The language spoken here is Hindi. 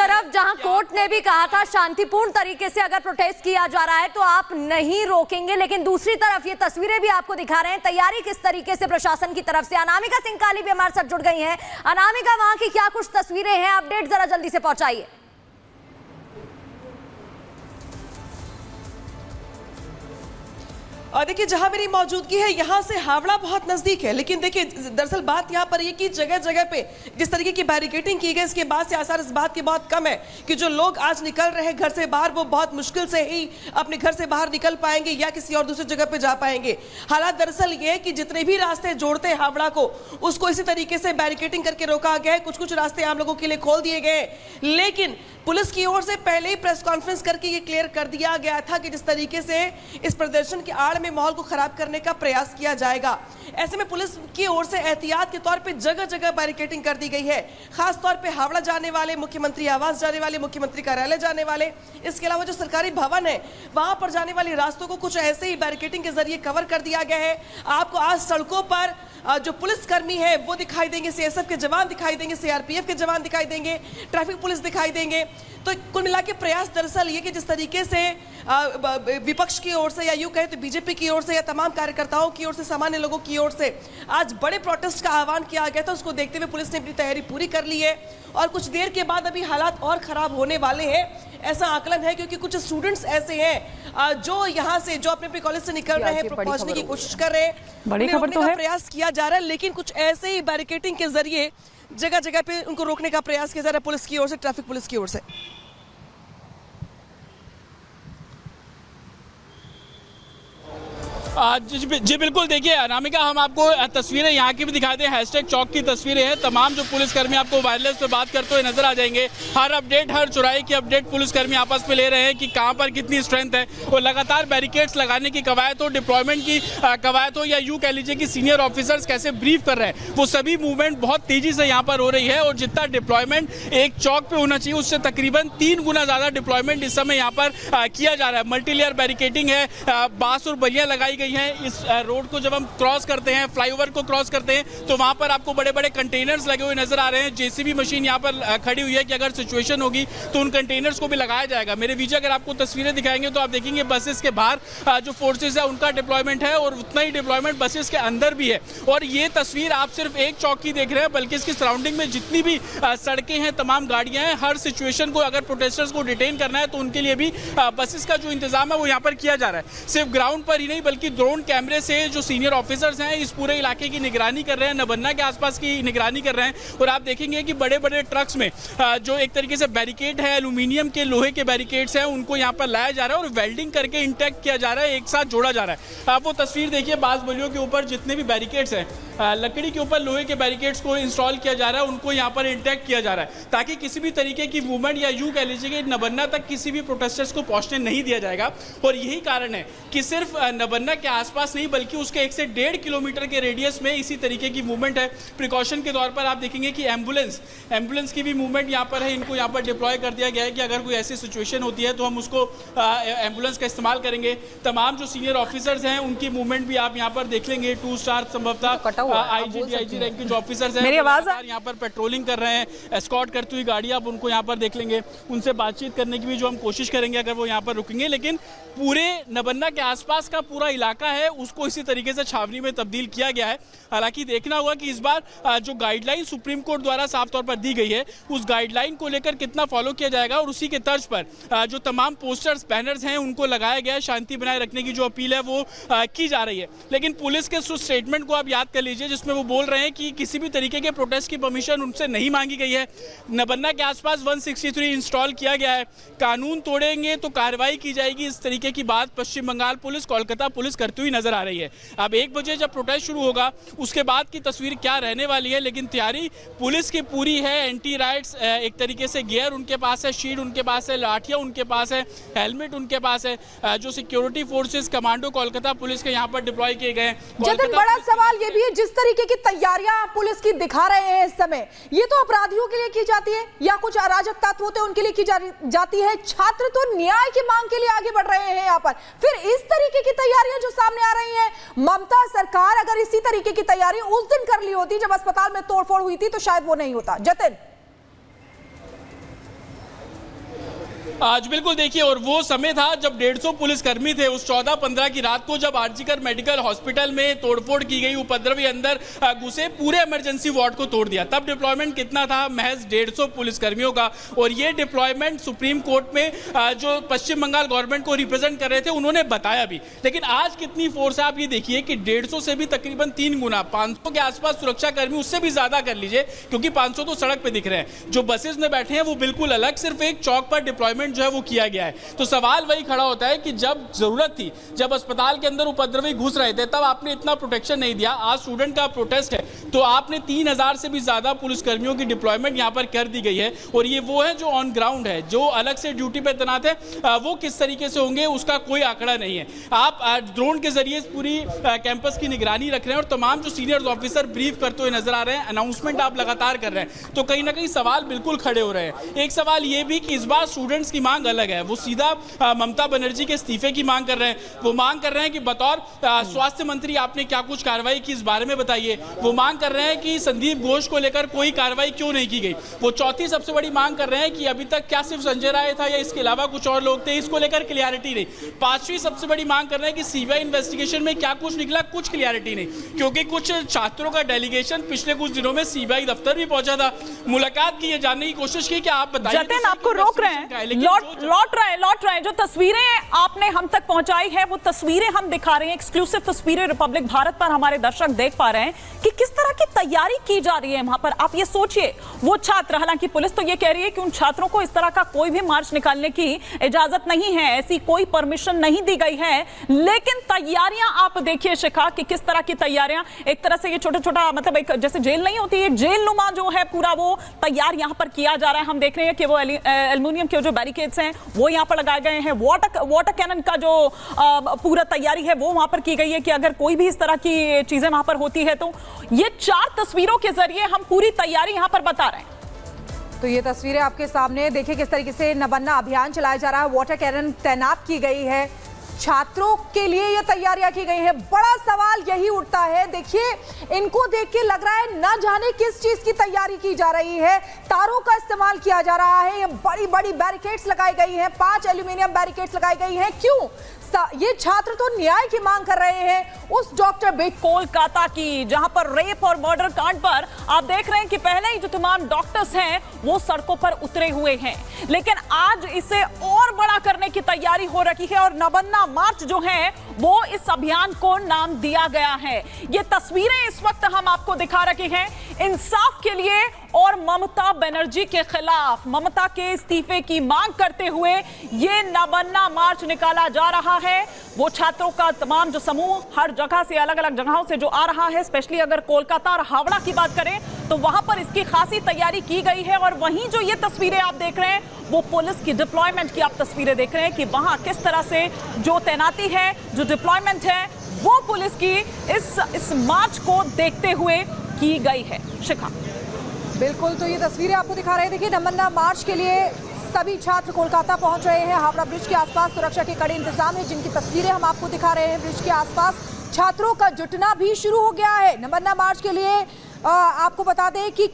तरफ जहां कोर्ट ने भी कहा था शांतिपूर्ण तरीके से अगर प्रोटेस्ट किया जा रहा है तो आप नहीं रोकेंगे, लेकिन दूसरी तरफ ये तस्वीरें भी आपको दिखा रहे हैं तैयारी किस तरीके से प्रशासन की तरफ से। अनामिका सिंह काली भी हमारे साथ जुड़ गई हैं। अनामिका, वहां की क्या कुछ तस्वीरें हैं, अपडेट जरा जल्दी से पहुंचाइए। देखिए, जहां मेरी मौजूदगी है यहां से हावड़ा बहुत नजदीक है, लेकिन देखिए दरअसल बात यहां पर ये कि जगह जगह पे जिस तरीके की बैरिकेडिंग की गई, इसके बाद से आसार इस बात के बहुत कम है कि जो लोग आज निकल रहे हैं घर से बाहर वो बहुत मुश्किल से ही अपने घर से बाहर निकल पाएंगे या किसी और दूसरी जगह पे जा पाएंगे। हालात दरअसल ये है कि जितने भी रास्ते जोड़ते हैं हावड़ा को, उसको इसी तरीके से बैरिकेडिंग करके रोका गया है। कुछ कुछ रास्ते आम लोगों के लिए खोल दिए गए, लेकिन पुलिस की ओर से पहले ही प्रेस कॉन्फ्रेंस करके ये क्लियर कर दिया गया था कि जिस तरीके से इस प्रदर्शन की आड़ में माहौल को खराब करने का प्रयास किया जाएगा, ऐसे में पुलिस की ओर से एहतियात के तौर पे जगह जगह बैरिकेडिंग कर दी गई है। खास तौर पे हावड़ा जाने वाले, मुख्यमंत्री आवास जाने वाले, मुख्यमंत्री कार्यालय जाने वाले, इसके अलावा जो सरकारी भवन है वहां पर जाने वाले रास्तों को कुछ ऐसे ही बैरिकेडिंग के जरिए कवर कर दिया गया है। आपको आज सड़कों पर जो पुलिसकर्मी है वो दिखाई देंगे, सीएसएफ के जवान दिखाई देंगे, सीआरपीएफ के जवान दिखाई देंगे, ट्रैफिक पुलिस दिखाई देंगे। तो कुल मिला के प्रयास दरअसल ये कि जिस तरीके से विपक्ष की ओर से या यूं कहे तो बीजेपी की ओर से या तमाम कार्यकर्ताओं की ओर से, सामान्य लोगों की ओर से आज बड़े प्रोटेस्ट का आह्वान किया गया था, उसको देखते हुए पुलिस ने अपनी तैयारी पूरी कर ली है और कुछ देर के बाद अभी हालात और खराब होने वाले हैं, ऐसा आकलन है। क्योंकि कुछ स्टूडेंट्स ऐसे हैं जो यहाँ से, जो अपने अपने कॉलेज से निकल रहे हैं, पहुंचने की कोशिश कर रहे हैं, बड़ी खबर तो है, प्रयास किया जा रहा है, लेकिन कुछ ऐसे ही बैरिकेडिंग के जरिए जगह जगह पे उनको रोकने का प्रयास किया जा रहा है पुलिस की ओर से, ट्रैफिक पुलिस की ओर से। जी बिल्कुल, देखिए अनामिका, हम आपको तस्वीरें यहाँ की भी दिखा दें। हैशटैग चौक की तस्वीरें हैं। तमाम जो पुलिसकर्मी आपको वायरलेस पे बात करते हुए नजर आ जाएंगे। हर अपडेट, हर चौराहे की अपडेट पुलिसकर्मी आपस में ले रहे हैं कि कहाँ पर कितनी स्ट्रेंथ है, और लगातार बैरिकेड्स लगाने की कवायद हो, डिप्लॉयमेंट की कवायद हो, या यूँ कह लीजिए कि सीनियर ऑफिसर्स कैसे ब्रीफ कर रहे हैं, वो सभी मूवमेंट बहुत तेजी से यहाँ पर हो रही है। और जितना डिप्लॉयमेंट एक चौक पे होना चाहिए उससे तकरीबन 3 गुना ज्यादा डिप्लॉयमेंट इस समय यहाँ पर किया जा रहा है। मल्टीलेयर बैरिकेडिंग है, बांस और बल्लियां लगाई गई हैं। इस रोड को जब हम क्रॉस करते हैं, फ्लाईओवर को क्रॉस करते हैं, तो वहां पर आपको बड़े बड़े कंटेनर्स लगे हुए नजर आ रहे हैं। जेसीबी मशीन यहां पर खड़ी हुई है कि अगर सिचुएशन होगी तो उन कंटेनर्स को भी लगाया जाएगा। मेरे विजय, अगर आपको तस्वीरें दिखाएंगे तो आप देखेंगे बसेस के बाहर जो फोर्सेस है उनका डिप्लॉयमेंट है, और उतना ही डिप्लॉयमेंट बसेस के अंदर भी है। और ये तस्वीर आप सिर्फ एक चौक की देख रहे हैं, बल्कि इसकी सराउंडिंग में जितनी भी सड़कें हैं, तमाम गाड़ियां हैं, हर सिचुएशन को अगर प्रोटेस्टर्स को डिटेन करना है तो उनके लिए भी बसेस का जो इंतजाम है वो यहाँ पर किया जा रहा है। सिर्फ ग्राउंड पर ही नहीं बल्कि ड्रोन कैमरे से जो सीनियर ऑफिसर्स हैं इस पूरे इलाके की निगरानी कर रहे हैं, नबन्ना के आसपास की निगरानी कर रहे हैं। और आप देखेंगे कि बड़े बड़े ट्रक्स में जो एक तरीके से बैरिकेड है, एल्यूमिनियम के, लोहे के बैरिकेड्स हैं, उनको यहाँ पर लाया जा रहा है और वेल्डिंग करके इंटैक्ट किया जा रहा है, एक साथ जोड़ा जा रहा है। आप वो तस्वीर देखिए, बांस बल्लियों के ऊपर जितने भी बैरिकेड्स हैं, लकड़ी के ऊपर लोहे के बैरिकेड्स को इंस्टॉल किया जा रहा है, उनको यहाँ पर इंटैक्ट किया जा रहा है, ताकि किसी भी तरीके की मूवमेंट या यूं कह लीजिए कि नबन्ना तक किसी भी प्रोटेस्टर्स को पहुंचने नहीं दिया जाएगा। और यही कारण है कि सिर्फ नबन्ना के आसपास नहीं बल्कि उसके 1 से 1.5 किलोमीटर के रेडियस में इसी तरीके की मूवमेंट है। प्रिकॉशन के तौर पर आप देखेंगे कि एम्बुलेंस की भी मूवमेंट यहाँ पर है, इनको यहाँ पर डिप्लॉय कर दिया गया है कि अगर कोई ऐसी सिचुएशन होती है तो हम उसको एम्बुलेंस का इस्तेमाल करेंगे। तमाम जो सीनियर ऑफिसर्स हैं उनको मूवमेंट भी आप यहाँ पर देख लेंगे। 2 स्टार संभवतः आईजी डीआईजी रैंक के जो ऑफिसर्स हैं यहाँ पर पेट्रोलिंग कर रहे हैं, एस्कॉर्ट करती हुई गाड़ी आप उनको यहाँ पर देख लेंगे। उनसे बातचीत करने की भी जो हम कोशिश करेंगे अगर वो यहाँ पर रुकेंगे। लेकिन पूरे नबन्ना के आसपास का पूरा इलाका है उसको इसी तरीके से छावनी में तब्दील किया गया है। हालांकि देखना होगा कि इस बार जो गाइडलाइन सुप्रीम कोर्ट द्वारा साफ तौर पर दी गई है उस गाइडलाइन को लेकर कितना फॉलो किया जाएगा, और उसी के तर्ज पर जो तमाम पोस्टर्स, बैनर्स हैं उनको लगाया गया है। शांति बनाए रखने की जो अपील है वो की जा रही है। लेकिन पुलिस के स्टेटमेंट को आप याद कर लीजिए जिसमें वो बोल रहे हैं कि किसी भी तरीके के प्रोटेस्ट की परमिशन उनसे नहीं मांगी गई है। नबन्ना के आसपास 163 इंस्टॉल किया गया है, कानून तोड़ेंगे तो कार्रवाई की जाएगी, इस तरीके की बात पश्चिम बंगाल पुलिस, कोलकाता पुलिस करती हुई नजर आ रही है। अब 1 बजे जब प्रोटेस्ट शुरू होगा उसके बाद की तस्वीर क्या रहने वाली है, लेकिन तैयारी पुलिस की पूरी है। एंटी राइट्स एक तरीके से गियर उनके पास है, शील्ड उनके पास है, लाठियां उनके पास है, हेलमेट उनके पास है। जो security forces, commando Kolkata police के यहाँ पर डिप्लॉय किए गए। जतिन, बड़ा सवाल ये भी है, जिस तरीके की तैयारियां पुलिस की दिखा रहे हैं इस समय, ये तो अपराधियों के लिए की जाती है या कुछ अराजक तत्व होते हैं उनके लिए की जाती है। छात्र तो न्याय की मांग के लिए आगे बढ़ रहे हैं यहाँ पर, फिर इस तरीके की तैयारियां जो सामने आ रही हैं, ममता सरकार अगर इसी तरीके की तैयारी उस दिन कर ली होती जब अस्पताल में तोड़फोड़ हुई थी तो शायद वो नहीं होता। जतिन, आज बिल्कुल देखिए, और वो समय था जब 150 पुलिसकर्मी थे उस 14-15 की रात को, जब आरजीकर मेडिकल हॉस्पिटल में तोड़फोड़ की गई, उपद्रवी अंदर घुसे, पूरे इमरजेंसी वार्ड को तोड़ दिया। तब डिप्लॉयमेंट कितना था? महज 150 पुलिसकर्मियों का। और ये डिप्लॉयमेंट सुप्रीम कोर्ट में जो पश्चिम बंगाल गवर्नमेंट को रिप्रेजेंट कर रहे थे उन्होंने बताया भी। लेकिन आज कितनी फोर्स है आप ये देखिए कि 150 से भी तकरीबन 3 गुना, 500 के आसपास सुरक्षा कर्मी, उससे भी ज्यादा कर लीजिए, क्योंकि 500 तो सड़क पे दिख रहे हैं। जो बसेस में बैठे हैं वो बिल्कुल अलग, सिर्फ एक चौक पर डिप्लॉयमेंट जो है वो किया गया है। तो सवाल वही खड़ा होता है कि जब जरूरत थी, जब अस्पताल के अंदर उपद्रवी घुस रहे थे, तब आपने इतना प्रोटेक्शन नहीं दिया। आज स्टूडेंट का प्रोटेस्ट है तो आपने 3000 से भी ज्यादा पुलिसकर्मियों की डिप्लॉयमेंट यहां पर कर दी गई है। और ये वो है जो ऑन ग्राउंड है, जो अलग से ड्यूटी पे तैनात है, वो किस तरीके से होंगे उसका कोई आंकड़ा नहीं है। आप ड्रोन के जरिए पूरी कैंपस की निगरानी रख रहे हैं और तमाम जो सीनियर ऑफिसर ब्रीफ करते हुए नजर आ रहे हैं, अनाउंसमेंट आप लगातार कर रहे हैं। तो कहीं ना कहीं सवाल बिल्कुल खड़े हो रहे हैं। एक सवाल ये भी कि इस बार स्टूडेंट्स की मांग अलग है, वो सीधा ममता बनर्जी के इस्तीफे की मांग कर रहे हैं। वो मांग कर रहे हैं कि बतौर स्वास्थ्य मंत्री आपने क्या कुछ कार्रवाई की इस बारे में बताइए। वो मांग कर रहे हैं कि संदीप घोष को लेकर कोई कार्रवाई क्यों नहीं की गई। वो चौथी सबसे बड़ी मांग कर रहे हैं कि अभी तक क्या सिर्फ संजय राय था या इसके अलावा कुछ और लोग थे, इसको लेकर क्लियरिटी नहीं। पांचवी सबसे बड़ी मांग कर रहे हैं कि सीबीआई इन्वेस्टिगेशन में क्या कुछ निकला, कुछ क्लियरिटी नहीं, क्योंकि कुछ छात्रों का डेलीगेशन पिछले कुछ दिनों में सीबीआई दफ्तर भी पहुंचा था, मुलाकात की, ये जानने की कोशिश की कि आप बताइए। जतिन आपको रोक रहे हैं, लौट रहे हैं। जो तस्वीरें आपने हम तक पहुंचाई है वो तस्वीरें हम दिखा रहे हैं, एक्सक्लूसिव तस्वीरें रिपब्लिक भारत पर हमारे दर्शक देख पा रहे हैं कि किस तरह की तैयारी की जा रही है वहां पर। आप ये सोचिए, वो छात्र, हालांकि पुलिस तो ये कह रही है कि उन छात्रों को इस तरह का कोई भी मार्च निकालने की इजाजत नहीं है, ऐसी कोई परमिशन नहीं दी गई है, लेकिन तैयारियां आप देखिए शिखा कि किस तरह की तैयारियां। एक तरह से ये छोटा मतलब एक जैसे जेल नहीं होती है, जेल नुमा जो है पूरा वो तैयार यहां पर किया जा रहा है। हम देख रहे हैं कि वो एल्युमिनियम के जो बैरिकेड्स हैं वो यहां पर लगाए गए हैं। वाटर कैनन का जो पूरा तैयारी है वो वहां पर की गई है कि अगर कोई भी इस तरह की चीजें वहां पर होती है तो। ये 4 तस्वीरों के जरिए हम पूरी तैयारी यहां पर बता रहे हैं। तो ये तस्वीरें आपके सामने देखिए किस तरीके से नबन्ना अभियान चलाया जा रहा है, वाटर कैनन तैनात की गई है, छात्रों के लिए ये तैयारियां की गई हैं। बड़ा सवाल यही उठता है, देखिए इनको देख के लग रहा है न जाने किस चीज की तैयारी की जा रही है। तारों का इस्तेमाल किया जा रहा है, ये बड़ी बड़ी बैरिकेड्स लगाई गई हैं, 5 एल्यूमिनियम बैरिकेड्स लगाई गई हैं। क्यों? ये छात्र तो न्याय की मांग कर रहे हैं उस डॉक्टर कोलकाता की, जहां पर रेप और मर्डर कांड पर आप देख रहे हैं कि पहले ही जो तमाम डॉक्टर्स हैं वो सड़कों पर उतरे हुए हैं, लेकिन आज इसे और बड़ा करने की तैयारी हो रही है और नबन्ना मार्च जो है वो इस अभियान को नाम दिया गया है। ये तस्वीरें इस वक्त हम आपको दिखा रहे हैं इंसाफ के लिए और ममता बनर्जी के खिलाफ, ममता के इस्तीफे की मांग करते हुए ये नबन्ना मार्च निकाला जा रहा है। वो छात्रों का तमाम जो समूह हर जगह से, अलग अलग जगहों से जो आ रहा है, स्पेशली अगर कोलकाता और हावड़ा की बात करें तो वहां पर इसकी खासी तैयारी की गई है। और वहीं जो ये तस्वीरें आप देख रहे हैं वो पुलिस की डिप्लॉयमेंट की आप तस्वीरें देख रहे हैं कि वहां किस तरह से जो तैनाती है, जो डिप्लॉयमेंट है वो पुलिस की इस मार्च को देखते हुए की गई है। शिखा बिल्कुल, तो ये तस्वीरें आपको दिखा रहे हैं। देखिए नबन्ना मार्च के लिए सभी छात्र कोलकाता पहुंच रहे हैं। हावड़ा ब्रिज के आसपास सुरक्षा के कड़े इंतजाम है, जिनकी तस्वीरें हम आपको दिखा रहे हैं। ब्रिज के आसपास छात्रों का जुटना भी शुरू हो गया है नबन्ना मार्च के लिए। आपको बता दें कि